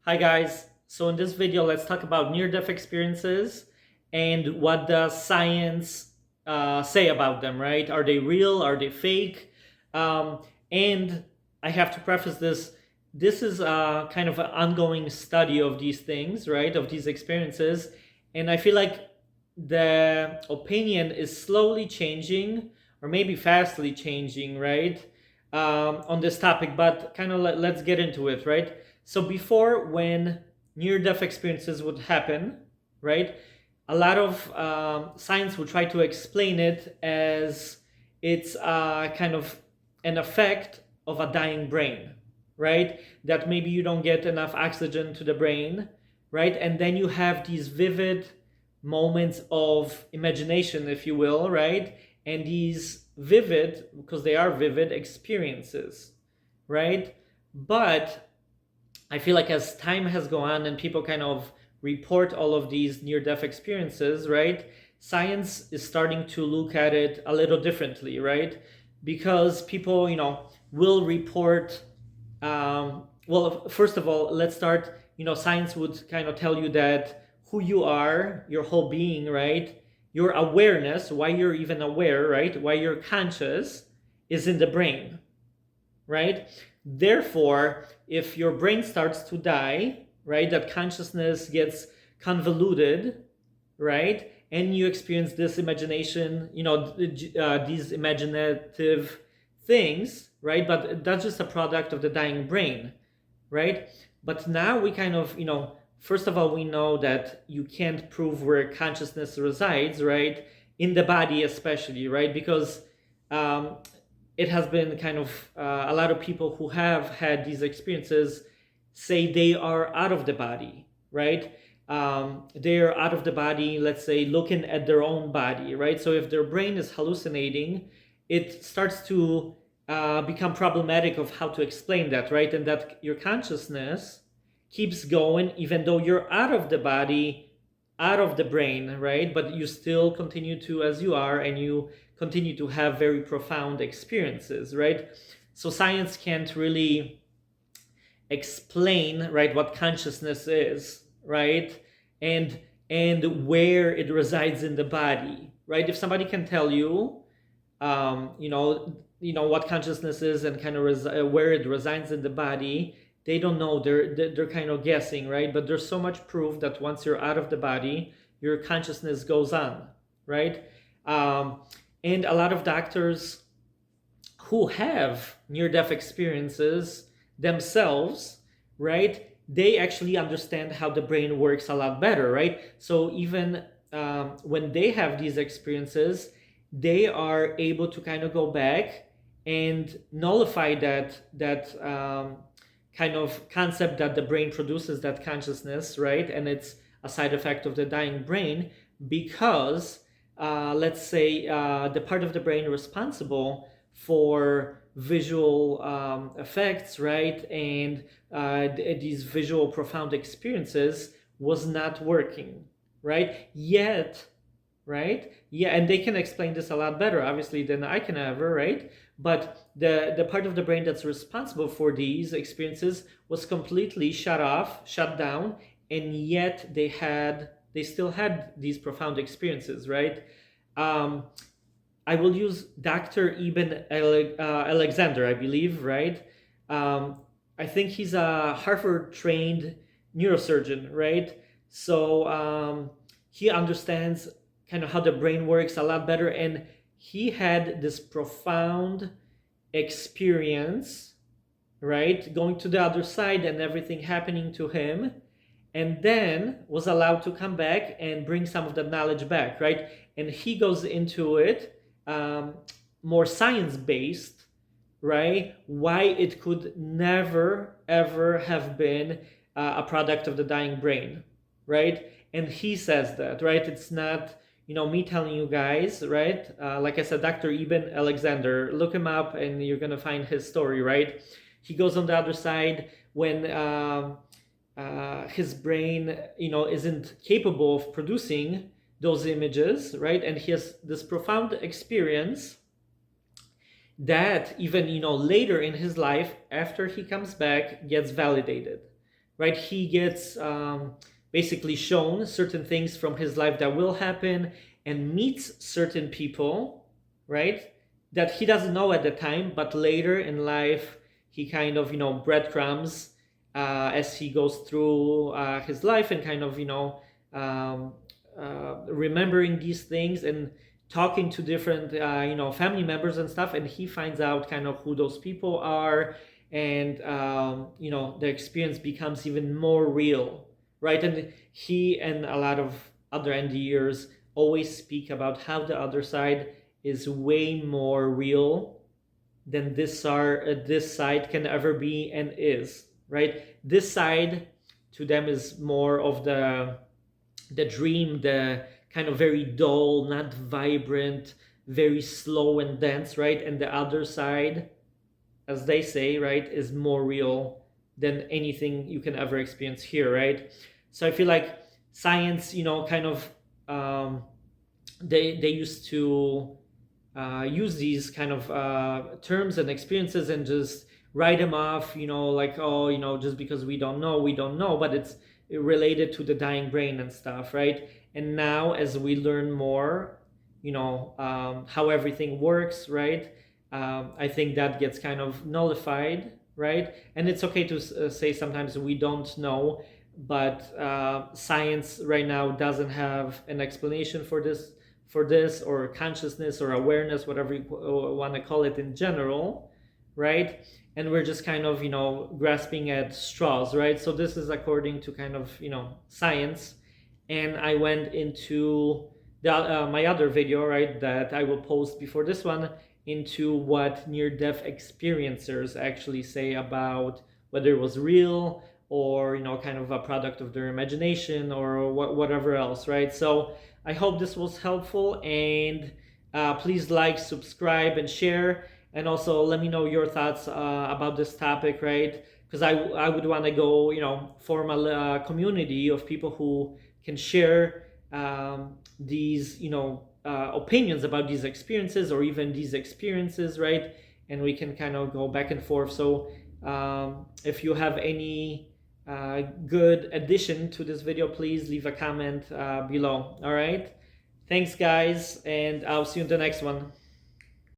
Hi guys, so in this video let's talk about near-death experiences and what does science say about them, right? Are they real? Are they fake? And I have to preface this, this is a kind of an ongoing study of these things, right? Of these experiences. And I feel like the opinion is slowly changing or maybe fastly changing, right? On this topic, but kind of let's get into it, right? So before, when near-death experiences would happen, right, a lot of science would try to explain it as it's kind of an effect of a dying brain, right? That maybe you don't get enough oxygen to the brain, right? And then you have these vivid moments of imagination, if you will, right? And these vivid, because they are vivid experiences, right? But I feel like as time has gone on and people kind of report all of these near death experiences, right? Science is starting to look at it a little differently, right? Because people, will report. Well, first of all, let's start. Science would kind of tell you that who you are, your whole being, right? Your awareness, why you're even aware, right? Why you're conscious is in the brain, right? Therefore, if your brain starts to die, right, that consciousness gets convoluted, right, and you experience this imagination, these imaginative things, right, but that's just a product of the dying brain, right? But now we kind of, first of all, we know that you can't prove where consciousness resides, right, in the body especially, right, because it has been kind of a lot of people who have had these experiences say they are out of the body, right? They're out of the body, let's say, looking at their own body, right? So if their brain is hallucinating, it starts to become problematic of how to explain that, right? And that your consciousness keeps going even though you're out of the body, out of the brain, right? But you still continue to as you are, and you continue to have very profound experiences, right? So science can't really explain, right, what consciousness is, right? And where it resides in the body, right? If somebody can tell you, what consciousness is and kind of where it resides in the body, they don't know. They're kind of guessing, right? But there's so much proof that once you're out of the body, your consciousness goes on, right? And a lot of doctors who have near-death experiences themselves, right, they actually understand how the brain works a lot better, right? So even when they have these experiences, they are able to kind of go back and nullify that kind of concept that the brain produces that consciousness, right? And it's a side effect of the dying brain because let's say the part of the brain responsible for visual effects, right, and these visual profound experiences was not working, right? Yet, right? Yeah, and they can explain this a lot better, obviously, than I can ever, right? But the part of the brain that's responsible for these experiences was completely shut down, and yet they still had these profound experiences, right? I will use Dr. Alexander, I believe, right? I think he's a Harvard-trained neurosurgeon, right? So he understands kind of how the brain works a lot better, and he had this profound experience, right, going to the other side and everything happening to him, and then was allowed to come back and bring some of that knowledge back, right? And he goes into it more science-based, right? Why it could never ever have been a product of the dying brain, right? And he says that, right? It's not me telling you guys, right? Like I said, Dr. Eben Alexander, look him up and you're gonna find his story, right? He goes on the other side when his brain, isn't capable of producing those images, right? And he has this profound experience that even later in his life, after he comes back, gets validated, right? He gets basically shown certain things from his life that will happen, and meets certain people, right, that he doesn't know at the time, but later in life he kind of, breadcrumbs as he goes through his life, and kind of, um, remembering these things and talking to different family members and stuff, and he finds out kind of who those people are, and the experience becomes even more real, right? And he and a lot of other NDers always speak about how the other side is way more real than this side can ever be and is, right? This side to them is more of the dream, the kind of very dull, not vibrant, very slow and dense, right? And the other side, as they say, right, is more real than anything you can ever experience here, right? So I feel like science, kind of, they used to use these kind of terms and experiences and just write them off, like, oh, just because we don't know, but it's related to the dying brain and stuff, right? And now as we learn more, how everything works, right? I think that gets kind of nullified, right? And it's okay to say sometimes we don't know, but science right now doesn't have an explanation for this, or consciousness or awareness, whatever you want to call it in general, right? And we're just kind of, grasping at straws, right? So this is according to kind of, science. And I went into my other video, right, that I will post before this one, into what near-death experiencers actually say about whether it was real or, kind of a product of their imagination or whatever else, right? So I hope this was helpful, and please like, subscribe, and share. And also let me know your thoughts about this topic, right? Because I would want to go, form a community of people who can share these, opinions about these experiences, or even these experiences, right? And we can kind of go back and forth. So if you have any good addition to this video, please leave a comment below. All right, thanks guys, and I'll see you in the next one.